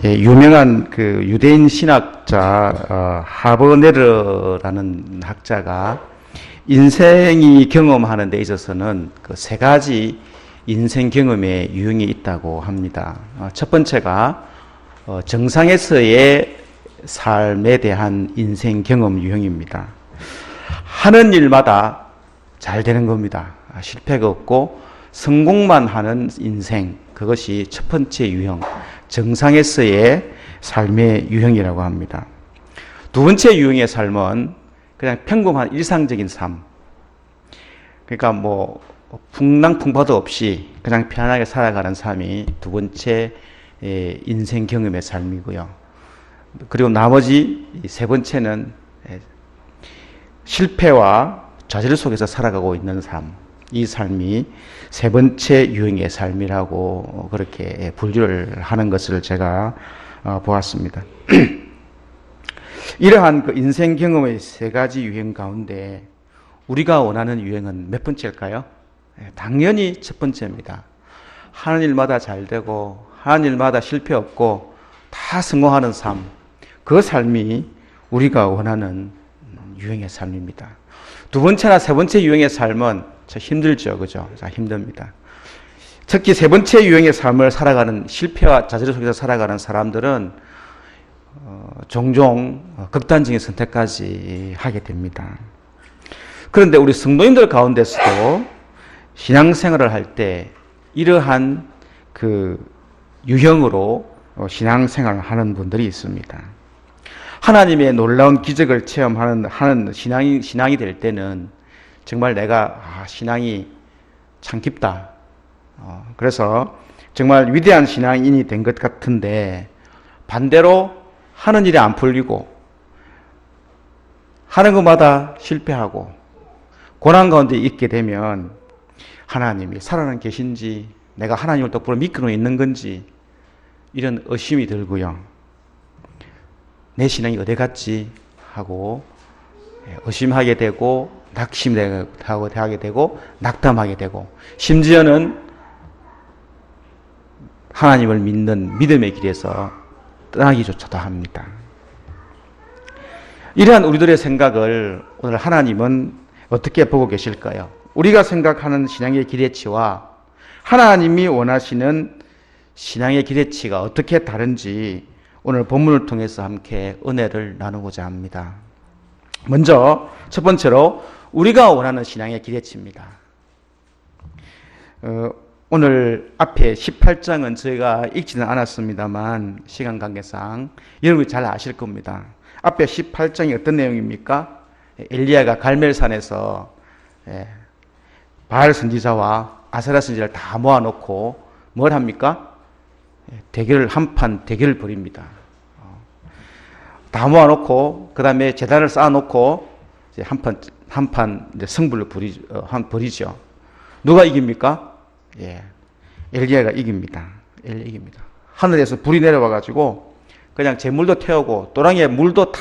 예, 유명한 그 유대인 신학자 하버네르라는 학자가 인생이 경험하는 데 있어서는 그 세 가지 인생 경험의 유형이 있다고 합니다. 첫 번째가 정상에서의 삶에 대한 인생 경험 유형입니다. 하는 일마다 잘 되는 겁니다. 실패가 없고 성공만 하는 인생, 그것이 첫 번째 유형, 정상에서의 삶의 유형이라고 합니다. 두 번째 유형의 삶은 그냥 평범한 일상적인 삶. 그러니까 뭐 풍랑풍파도 없이 그냥 편안하게 살아가는 삶이 두 번째 인생 경험의 삶이고요. 그리고 나머지 세 번째는 실패와 좌절 속에서 살아가고 있는 삶. 이 삶이 세 번째 유형의 삶이라고 그렇게 분류를 하는 것을 제가 보았습니다. 이러한 그 인생 경험의 세 가지 유형 가운데 우리가 원하는 유형은 몇 번째일까요? 당연히 첫 번째입니다. 하는 일마다 잘 되고 하는 일마다 실패 없고 다 성공하는 삶. 그 삶이 우리가 원하는 유형의 삶입니다. 두 번째나 세 번째 유형의 삶은 참 힘들죠. 그죠? 자, 힘듭니다. 특히 세 번째 유형의 삶을 살아가는 실패와 좌절 속에서 살아가는 사람들은 종종 극단적인 선택까지 하게 됩니다. 그런데 우리 성도님들 가운데서도 신앙생활을 할 때 이러한 그 유형으로 신앙생활을 하는 분들이 있습니다. 하나님의 놀라운 기적을 체험하는 신앙이 될 때는 정말 내가 신앙이 참 깊다. 그래서 정말 위대한 신앙인이 된 것 같은데 반대로 하는 일이 안 풀리고 하는 것마다 실패하고 고난 가운데 있게 되면 하나님이 살아는 계신지 내가 하나님을 똑바로 믿고 있는 건지 이런 의심이 들고요. 내 신앙이 어디 갔지 하고 의심하게 되고 낙심하게 되고 낙담하게 되고 심지어는 하나님을 믿는 믿음의 길에서 떠나기조차도 합니다. 이러한 우리들의 생각을 오늘 하나님은 어떻게 보고 계실까요? 우리가 생각하는 신앙의 기대치와 하나님이 원하시는 신앙의 기대치가 어떻게 다른지 오늘 본문을 통해서 함께 은혜를 나누고자 합니다. 먼저 첫 번째로 우리가 원하는 신앙의 기대치입니다. 오늘 앞에 18장은 저희가 읽지는 않았습니다만 시간 관계상 여러분이 잘 아실 겁니다. 앞에 18장이 어떤 내용입니까? 엘리야가 갈멜산에서 바알 선지자와 아세라 선지자를 다 모아놓고 뭘 합니까? 한판 대결을 벌입니다. 다 모아놓고 그 다음에 제단을 쌓아놓고 이제 한판 이제 승부를 벌이죠. 누가 이깁니까? 엘리야가 이깁니다. 이깁니다. 하늘에서 불이 내려와가지고 그냥 재물도 태우고 또랑이에 물도 다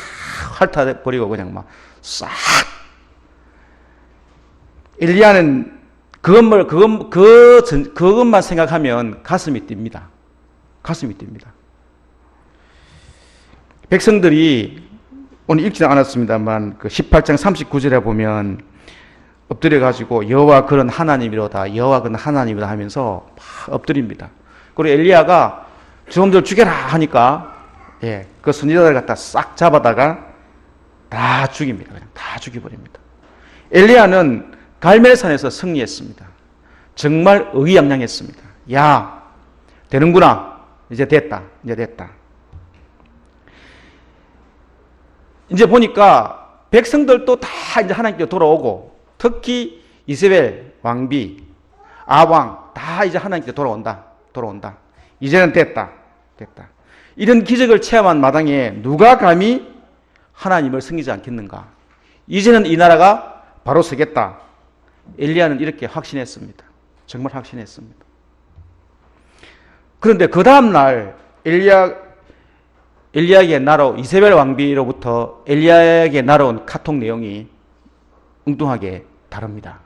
핥아버리고 그냥 막 싹. 엘리야는 그것만 생각하면 가슴이 뜁니다. 가슴이 뜁니다. 백성들이 오늘 읽지는 않았습니다만 그 18장 39절에 보면 엎드려가지고 여호와 그는 하나님이로다 여호와 그는 하나님이다 하면서 막 엎드립니다. 그리고 엘리야가 저놈들 죽여라 하니까 그 선지자들 갖다 싹 잡아다가 다 죽입니다. 그냥 다 죽여버립니다. 엘리야는 갈멜산에서 승리했습니다. 정말 의기양양했습니다. 야, 되는구나. 이제 됐다. 이제 보니까 백성들도 다 이제 하나님께 돌아오고 특히 이세벨 왕비, 아왕 다 이제 하나님께 돌아온다. 이제는 됐다. 이런 기적을 체험한 마당에 누가 감히 하나님을 섬기지 않겠는가? 이제는 이 나라가 바로 서겠다. 엘리야는 이렇게 확신했습니다. 정말 확신했습니다. 그런데 그 다음 날 엘리야에게 이세벨 왕비로부터 엘리야에게 날아온 카톡 내용이 엉뚱하게 다릅니다.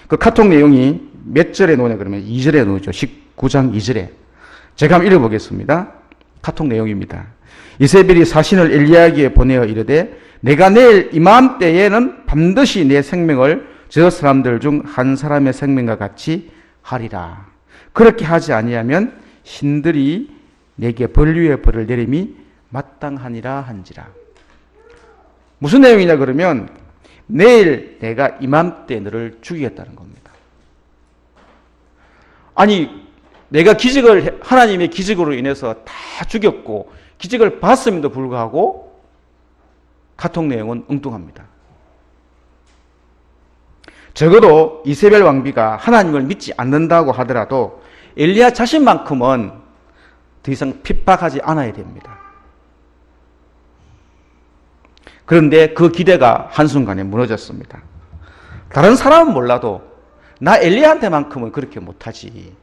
그 카톡 내용이 몇 절에 나오냐 그러면 2절에 나오죠. 19장 2절에. 제가 한번 읽어보겠습니다. 카톡 내용입니다. 이세벨이 사신을 엘리야에게 보내어 이르되 내가 내일 이맘때에는 반드시 내 생명을 저 사람들 중 한 사람의 생명과 같이 하리라. 그렇게 하지 아니하면 신들이 내게 벌 위에 벌을 내림이 마땅하니라 한지라. 무슨 내용이냐 그러면 내일 내가 이맘때 너를 죽이겠다는 겁니다. 아니 내가 하나님의 기적으로 인해서 다 죽였고 기적을 봤음에도 불구하고 카톡 내용은 엉뚱합니다. 적어도 이세벨 왕비가 하나님을 믿지 않는다고 하더라도 엘리야 자신만큼은 더 이상 핍박하지 않아야 됩니다. 그런데 그 기대가 한순간에 무너졌습니다. 다른 사람은 몰라도 나 엘리야한테만큼은 그렇게 못하지.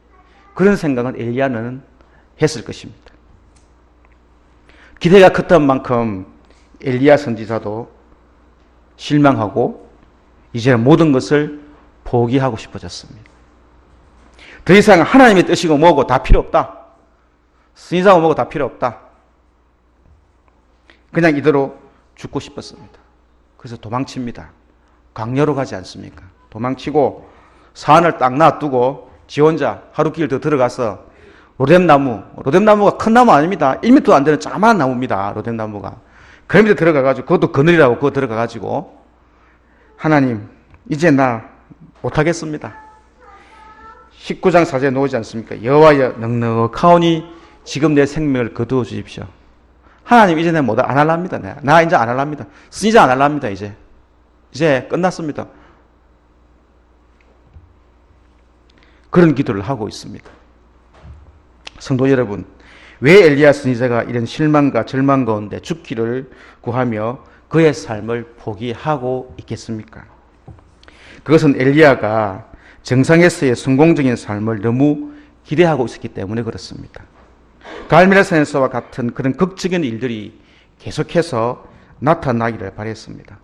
그런 생각은 엘리야는 했을 것입니다. 기대가 컸던 만큼 엘리야 선지자도 실망하고 이제는 모든 것을 포기하고 싶어졌습니다. 더 이상 하나님의 뜻이고 뭐고 다 필요 없다. 선지자고 뭐고 다 필요 없다. 그냥 이대로 죽고 싶었습니다. 그래서 도망칩니다. 강요로 가지 않습니까? 도망치고 산을 딱 놔두고 지 혼자 하루길 더 들어가서 로뎀나무가 큰 나무 아닙니다. 1m 안 되는 자그마한 나무입니다. 로뎀나무가. 그 밑에 들어가가지고 그것도 그늘이라고 그거 들어가가지고 하나님 이제 나 못하겠습니다. 19장 4절에 나오지 않습니까? 여호와여 넉넉하오니 지금 내 생명을 거두어 주십시오. 하나님 이제 내가 안 할랍니다. 나 이제 안 할랍니다. 선지자 안 할랍니다. 이제 끝났습니다. 그런 기도를 하고 있습니다. 성도 여러분, 왜 엘리야 선지자가 이런 실망과 절망 가운데 죽기를 구하며 그의 삶을 포기하고 있겠습니까? 그것은 엘리야가 정상에서의 성공적인 삶을 너무 기대하고 있었기 때문에 그렇습니다. 갈멜산에서와 같은 그런 극적인 일들이 계속해서 나타나기를 바랬습니다.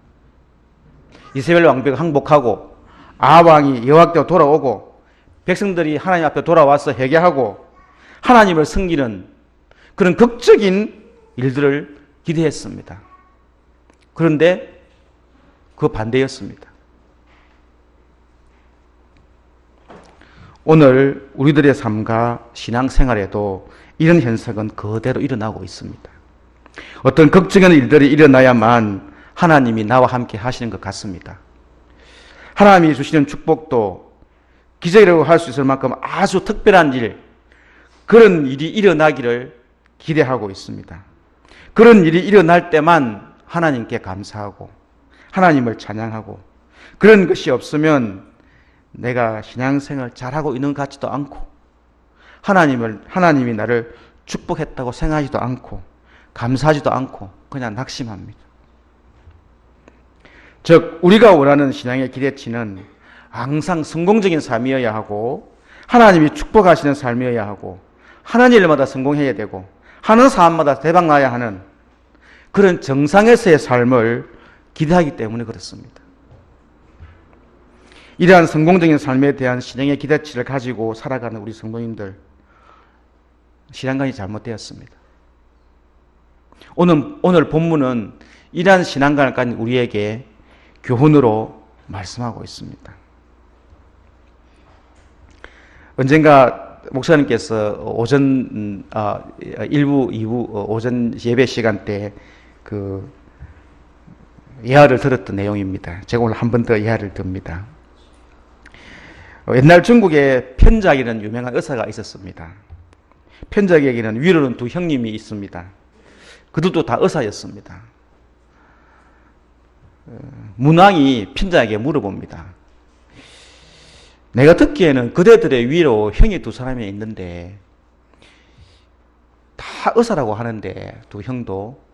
이세벨 왕비가 항복하고 아합 왕이 여호와께로 돌아오고 백성들이 하나님 앞에 돌아와서 회개하고 하나님을 섬기는 그런 극적인 일들을 기대했습니다. 그런데 그 반대였습니다. 오늘 우리들의 삶과 신앙생활에도 이런 현상은 그대로 일어나고 있습니다. 어떤 극적인 일들이 일어나야만 하나님이 나와 함께 하시는 것 같습니다. 하나님이 주시는 축복도 기적이라고 할 수 있을 만큼 아주 특별한 일, 그런 일이 일어나기를 기대하고 있습니다. 그런 일이 일어날 때만 하나님께 감사하고 하나님을 찬양하고, 그런 것이 없으면 내가 신앙생활 잘하고 있는 것 같지도 않고 하나님이 나를 축복했다고 생각하지도 않고 감사하지도 않고 그냥 낙심합니다. 즉 우리가 원하는 신앙의 기대치는 항상 성공적인 삶이어야 하고 하나님이 축복하시는 삶이어야 하고 하는 일마다 성공해야 되고 하는 사람마다 대박 나야 하는 그런 정상에서의 삶을 기대하기 때문에 그렇습니다. 이러한 성공적인 삶에 대한 신앙의 기대치를 가지고 살아가는 우리 성도님들, 신앙관이 잘못되었습니다. 오늘 본문은 이러한 신앙관을 가진 우리에게 교훈으로 말씀하고 있습니다. 언젠가 목사님께서 오전 1부, 2부 오전 예배 시간 때 그 예화를 들었던 내용입니다. 제가 오늘 한 번 더 예화를 듭니다. 옛날 중국에 편작이라는 유명한 의사가 있었습니다. 편작에게는 위로는 두 형님이 있습니다. 그들도 다 의사였습니다. 문왕이 편작에게 물어봅니다. 내가 듣기에는 그대들의 위로 형이 두 사람이 있는데 다 의사라고 하는데 두 형도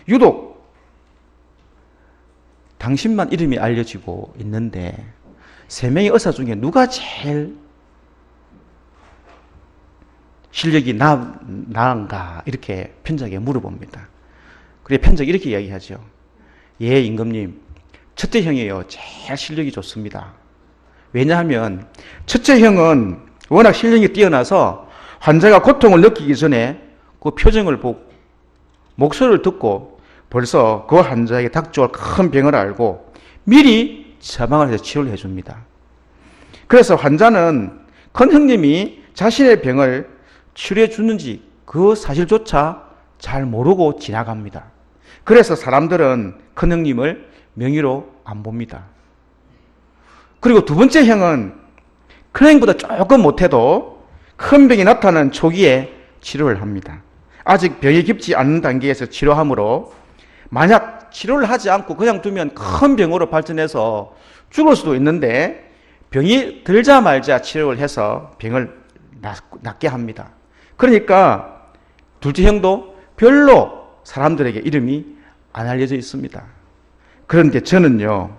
유독 당신만 이름이 알려지고 있는데 세 명의 의사 중에 누가 제일 실력이 나은가 이렇게 편작에 물어봅니다. 그래 편작이 이렇게 이야기하죠. 예, 임금님, 첫째 형이에요. 제일 실력이 좋습니다. 왜냐하면 첫째 형은 워낙 실력이 뛰어나서 환자가 고통을 느끼기 전에 그 표정을 보고 목소리를 듣고 벌써 그 환자에게 닥쳐올 큰 병을 알고 미리 처방을 해서 치료를 해줍니다. 그래서 환자는 큰 형님이 자신의 병을 치료해 주는지 그 사실조차 잘 모르고 지나갑니다. 그래서 사람들은 큰 형님을 명의로 안 봅니다. 그리고 두 번째 형은 큰 형보다 조금 못해도 큰 병이 나타나는 초기에 치료를 합니다. 아직 병이 깊지 않은 단계에서 치료하므로 만약 치료를 하지 않고 그냥 두면 큰 병으로 발전해서 죽을 수도 있는데 병이 들자마자 치료를 해서 병을 낫게 합니다. 그러니까 둘째 형도 별로 사람들에게 이름이 안 알려져 있습니다. 그런데 저는요,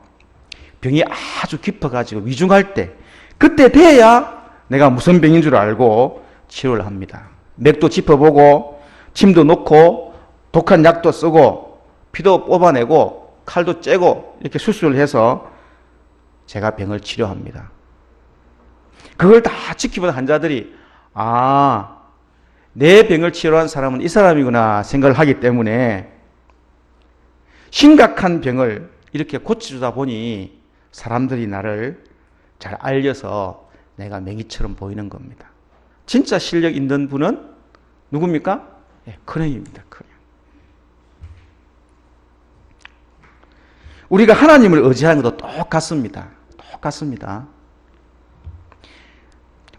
병이 아주 깊어가지고 위중할 때, 그때 돼야 내가 무슨 병인 줄 알고 치료를 합니다. 맥도 짚어보고, 침도 놓고, 독한 약도 쓰고, 피도 뽑아내고, 칼도 째고, 이렇게 수술을 해서 제가 병을 치료합니다. 그걸 다 지켜본 환자들이, 아, 내 병을 치료한 사람은 이 사람이구나 생각을 하기 때문에 심각한 병을 이렇게 고쳐주다 보니 사람들이 나를 잘 알려서 내가 맹이처럼 보이는 겁니다. 진짜 실력 있는 분은 누굽니까? 네, 큰형입니다. 큰형. 우리가 하나님을 의지하는 것도 똑같습니다. 똑같습니다.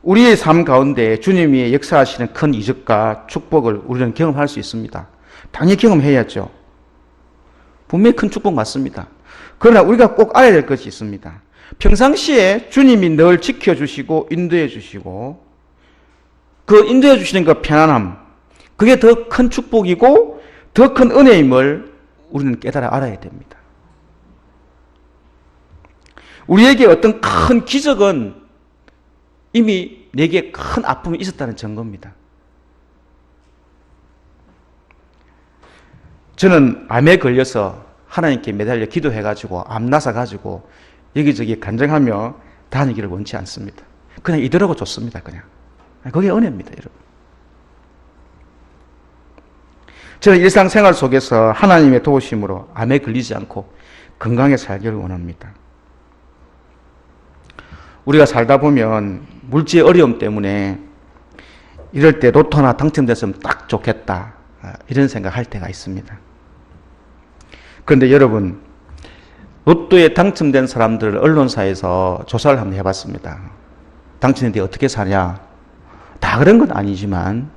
우리의 삶 가운데 주님이 역사하시는 큰 이적과 축복을 우리는 경험할 수 있습니다. 당연히 경험해야죠. 분명히 큰 축복 맞습니다. 그러나 우리가 꼭 알아야 될 것이 있습니다. 평상시에 주님이 늘 지켜주시고 인도해 주시고 그 인도해 주시는 그 편안함, 그게 더 큰 축복이고 더 큰 은혜임을 우리는 깨달아 알아야 됩니다. 우리에게 어떤 큰 기적은 이미 내게 큰 아픔이 있었다는 증거입니다. 저는 암에 걸려서 하나님께 매달려 기도해가지고 암 나서가지고 여기저기 간증하며 다니기를 원치 않습니다. 그냥 이대로가 좋습니다. 그냥. 그게 은혜입니다, 여러분. 저는 일상생활 속에서 하나님의 도우심으로 암에 걸리지 않고 건강하게 살기를 원합니다. 우리가 살다 보면 물질의 어려움 때문에 이럴 때 로또나 당첨됐으면 딱 좋겠다, 이런 생각할 때가 있습니다. 그런데 여러분, 로또에 당첨된 사람들을 언론사에서 조사를 한번 해봤습니다. 당첨된 뒤에 어떻게 사냐? 다 그런 건 아니지만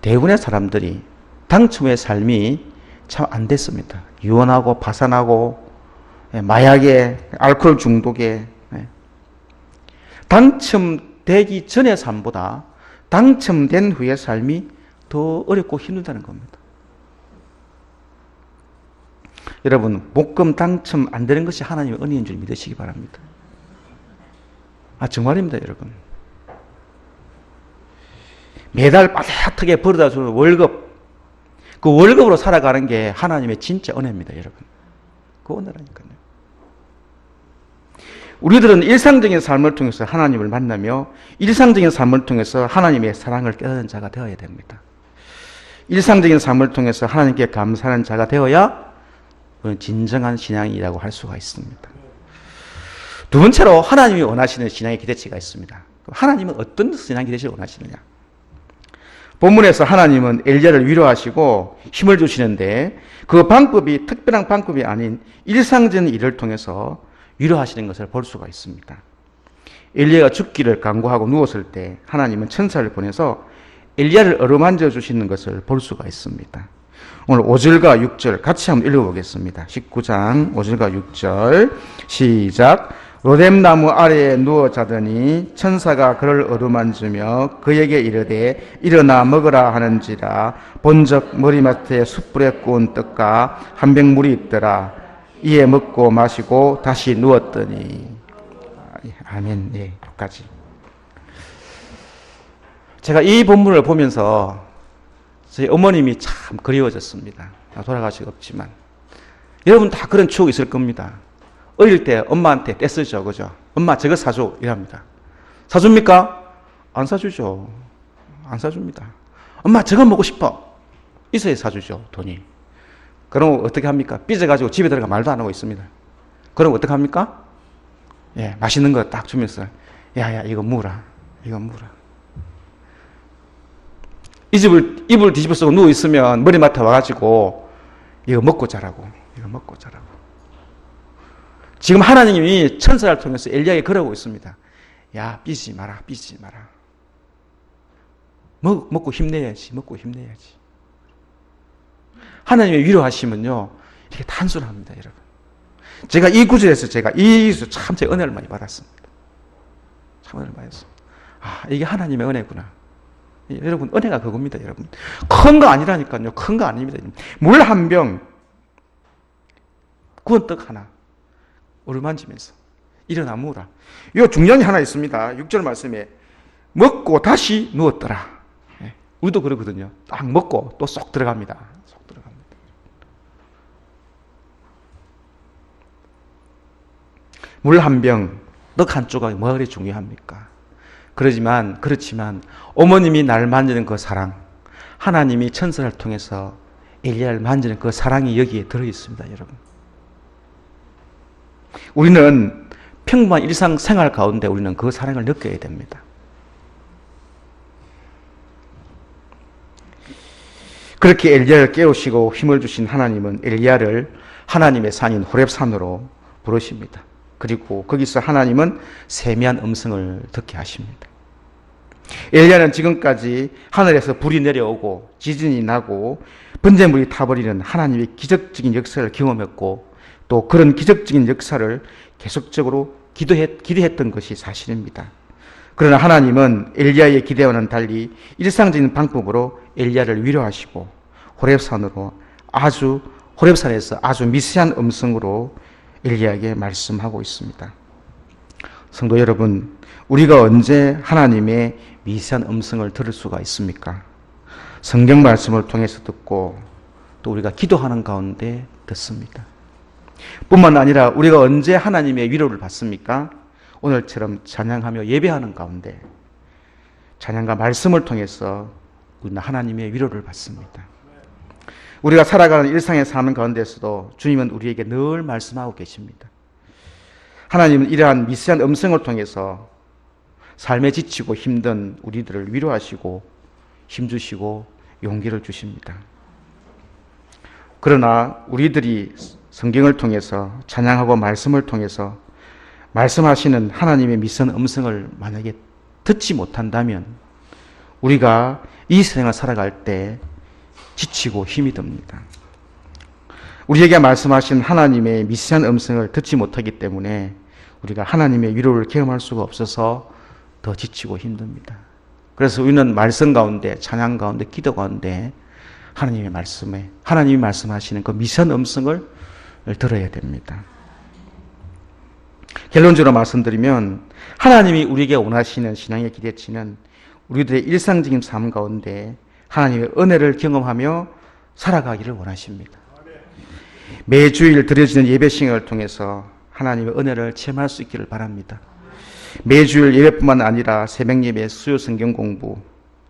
대부분의 사람들이 당첨의 삶이 참 안 됐습니다. 유언하고 파산하고 마약에 알코올 중독에 당첨되기 전의 삶보다 당첨된 후의 삶이 더 어렵고 힘들다는 겁니다. 여러분, 목금 당첨 안 되는 것이 하나님의 은혜인 줄 믿으시기 바랍니다. 정말입니다, 여러분. 매달 빠듯하게 벌어다 주는 월급, 그 월급으로 살아가는 게 하나님의 진짜 은혜입니다, 여러분. 그 은혜라니까요. 우리들은 일상적인 삶을 통해서 하나님을 만나며 일상적인 삶을 통해서 하나님의 사랑을 깨닫는 자가 되어야 됩니다. 일상적인 삶을 통해서 하나님께 감사하는 자가 되어야 우리는 진정한 신앙이라고 할 수가 있습니다. 두 번째로 하나님이 원하시는 신앙의 기대치가 있습니다. 하나님은 어떤 신앙 기대치를 원하시느냐? 본문에서 하나님은 엘리야를 위로하시고 힘을 주시는데 그 방법이 특별한 방법이 아닌 일상적인 일을 통해서 위로하시는 것을 볼 수가 있습니다. 엘리야가 죽기를 간구하고 누웠을 때 하나님은 천사를 보내서 엘리야를 어루만져 주시는 것을 볼 수가 있습니다. 오늘 5절과 6절 같이 한번 읽어보겠습니다. 19장 5절과 6절 시작. 로뎀나무 아래에 누워 자더니 천사가 그를 어루만지며 그에게 이르되 일어나 먹으라 하는지라. 본적 머리맡에 숯불에 구운 떡과 한 병 물이 있더라. 이에 먹고 마시고 다시 누웠더니. 아멘. 네, 여기까지. 제가 이 본문을 보면서 저희 어머님이 참 그리워졌습니다. 돌아가시고 없지만 여러분 다 그런 추억이 있을 겁니다. 어릴 때 엄마한테 떼쓰죠, 그죠? 엄마 저거 사줘 이랍니다. 사줍니까? 안 사주죠. 안 사줍니다. 엄마 저거 먹고 싶어. 있어야 사주죠, 돈이. 그럼 어떻게 합니까? 삐져가지고 집에 들어가 말도 안 하고 있습니다. 그럼 어떻게 합니까? 예, 맛있는 거 딱 주면서, 야, 이거 무라. 이거 무라. 이불 뒤집어 쓰고 누워있으면 머리맡에 와가지고, 이거 먹고 자라고. 이거 먹고 자라고. 지금 하나님이 천사를 통해서 엘리야에게 그러고 있습니다. 야, 삐지지 마라. 삐지지 마라. 먹고 힘내야지. 먹고 힘내야지. 하나님의 위로하시면요, 이게 단순합니다, 여러분. 제가 이 구절에서 제가 은혜를 많이 받았습니다. 참 은혜를 많이 받았습니다. 아, 이게 하나님의 은혜구나. 여러분, 은혜가 그겁니다, 여러분. 큰 거 아니라니까요. 큰 거 아닙니다. 물 한 병, 구운 떡 하나, 어루만지면서 일어나 먹으라. 이 중요한 게 하나 있습니다. 6절 말씀에 먹고 다시 누웠더라. 우리도 그러거든요. 딱 먹고 또 쏙 들어갑니다. 쏙 들어갑니다. 물 한 병, 떡 한 조각이 뭐가 그리 중요합니까? 그렇지만 어머님이 날 만지는 그 사랑, 하나님이 천사를 통해서 엘리야를 만지는 그 사랑이 여기에 들어있습니다, 여러분. 우리는 평범한 일상생활 가운데 우리는 그 사랑을 느껴야 됩니다. 그렇게 엘리야를 깨우시고 힘을 주신 하나님은 엘리야를 하나님의 산인 호렙산으로 부르십니다. 그리고 거기서 하나님은 세미한 음성을 듣게 하십니다. 엘리야는 지금까지 하늘에서 불이 내려오고 지진이 나고 번제물이 타버리는 하나님의 기적적인 역사를 경험했고 또 그런 기적적인 역사를 계속적으로 기대했던 것이 사실입니다. 그러나 하나님은 엘리야의 기대와는 달리 일상적인 방법으로 엘리야를 위로하시고 호렙산에서 아주 미세한 음성으로 엘리야에게 말씀하고 있습니다. 성도 여러분, 우리가 언제 하나님의 미세한 음성을 들을 수가 있습니까? 성경 말씀을 통해서 듣고 또 우리가 기도하는 가운데 듣습니다. 뿐만 아니라 우리가 언제 하나님의 위로를 받습니까? 오늘처럼 찬양하며 예배하는 가운데 찬양과 말씀을 통해서 우리는 하나님의 위로를 받습니다. 우리가 살아가는 일상에 사는 가운데서도 주님은 우리에게 늘 말씀하고 계십니다. 하나님은 이러한 미세한 음성을 통해서 삶에 지치고 힘든 우리들을 위로하시고 힘주시고 용기를 주십니다. 그러나 우리들이 성경을 통해서 찬양하고 말씀을 통해서 말씀하시는 하나님의 미세한 음성을 만약에 듣지 못한다면 우리가 이 세상을 살아갈 때 지치고 힘이 듭니다. 우리에게 말씀하신 하나님의 미세한 음성을 듣지 못하기 때문에 우리가 하나님의 위로를 경험할 수가 없어서 더 지치고 힘듭니다. 그래서 우리는 말씀 가운데, 찬양 가운데, 기도 가운데 하나님이 말씀하시는 그 미세한 음성을 들어야 됩니다. 결론적으로 말씀드리면 하나님이 우리에게 원하시는 신앙의 기대치는 우리들의 일상적인 삶 가운데 하나님의 은혜를 경험하며 살아가기를 원하십니다. 매주일 드려지는 예배 시간을 통해서 하나님의 은혜를 체험할 수 있기를 바랍니다. 매주일 예배뿐만 아니라 새벽 예배, 수요 성경 공부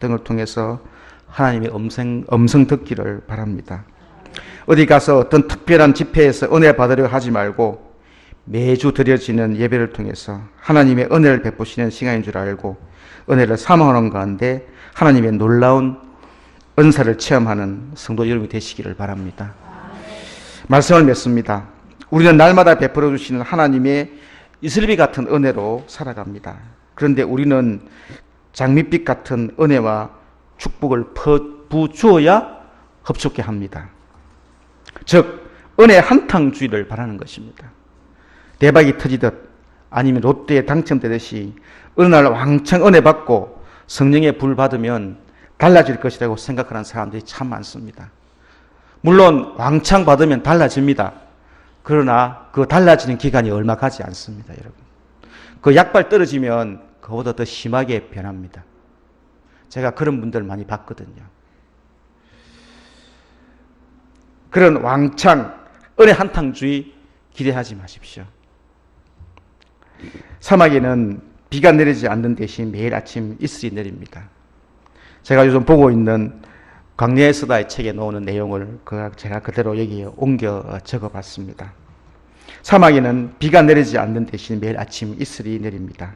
등을 통해서 하나님의 음성 듣기를 바랍니다. 어디 가서 어떤 특별한 집회에서 은혜 받으려 하지 말고 매주 드려지는 예배를 통해서 하나님의 은혜를 베푸시는 시간인 줄 알고 은혜를 사모하는 가운데 하나님의 놀라운 은사를 체험하는 성도 여러분이 되시기를 바랍니다. 말씀을 맺습니다. 우리는 날마다 베풀어 주시는 하나님의 이슬비 같은 은혜로 살아갑니다. 그런데 우리는 장밋빛 같은 은혜와 축복을 부주어야 흡족해 합니다. 즉 은혜 한탕주의를 바라는 것입니다. 대박이 터지듯 아니면 롯데에 당첨되듯이 어느 날 왕창 은혜 받고 성령의 불 받으면 달라질 것이라고 생각하는 사람들이 참 많습니다. 물론 왕창 받으면 달라집니다. 그러나 그 달라지는 기간이 얼마 가지 않습니다, 여러분. 그 약발 떨어지면 그보다 더 심하게 변합니다. 제가 그런 분들 많이 봤거든요. 그런 왕창 은혜 한탕주의 기대하지 마십시오. 사막에는 비가 내리지 않는 대신 매일 아침 이슬이 내립니다. 제가 요즘 보고 있는 광야에서다의 책에 나오는 내용을 제가 그대로 여기에 옮겨 적어봤습니다. 사막에는 비가 내리지 않는 대신 매일 아침 이슬이 내립니다.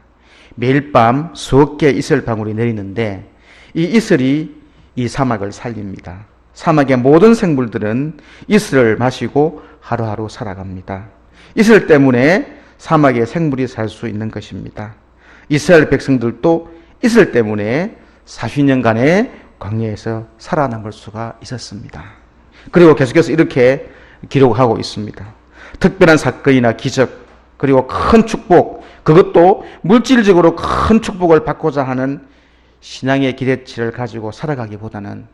매일 밤 수억 개의 이슬 방울이 내리는데 이 이슬이 이 사막을 살립니다. 사막의 모든 생물들은 이슬을 마시고 하루하루 살아갑니다. 이슬 때문에 사막에 생물이 살 수 있는 것입니다. 이스라엘 백성들도 이슬 때문에 40년간의 광야에서 살아남을 수가 있었습니다. 그리고 계속해서 이렇게 기록하고 있습니다. 특별한 사건이나 기적, 그리고 큰 축복, 그것도 물질적으로 큰 축복을 받고자 하는 신앙의 기대치를 가지고 살아가기보다는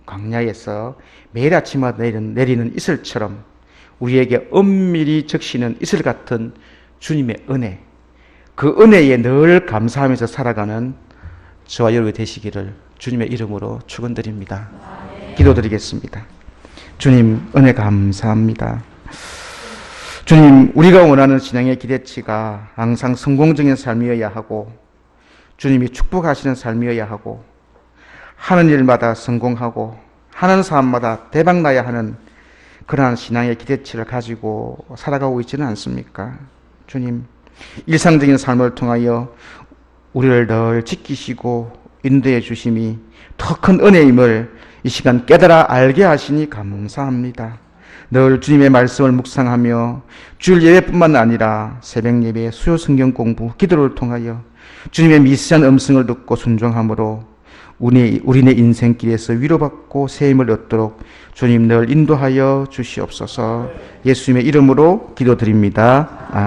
광야에서 매일 아침마다 내리는 이슬처럼 우리에게 엄밀히 적시는 이슬 같은 주님의 은혜, 그 은혜에 늘 감사하면서 살아가는 저와 여러분이 되시기를 주님의 이름으로 축원드립니다. 기도드리겠습니다. 주님, 은혜 감사합니다. 주님, 우리가 원하는 신앙의 기대치가 항상 성공적인 삶이어야 하고 주님이 축복하시는 삶이어야 하고 하는 일마다 성공하고 하는 사람마다 대박나야 하는 그러한 신앙의 기대치를 가지고 살아가고 있지는 않습니까? 주님, 일상적인 삶을 통하여 우리를 늘 지키시고 인도해 주심이 더 큰 은혜임을 이 시간 깨달아 알게 하시니 감사합니다. 늘 주님의 말씀을 묵상하며 주일 예배뿐만 아니라 새벽 예배, 수요 성경 공부, 기도를 통하여 주님의 미세한 음성을 듣고 순종함으로 우리네 인생길에서 위로받고 세임을 얻도록 주님 늘 인도하여 주시옵소서. 예수님의 이름으로 기도드립니다. 아멘.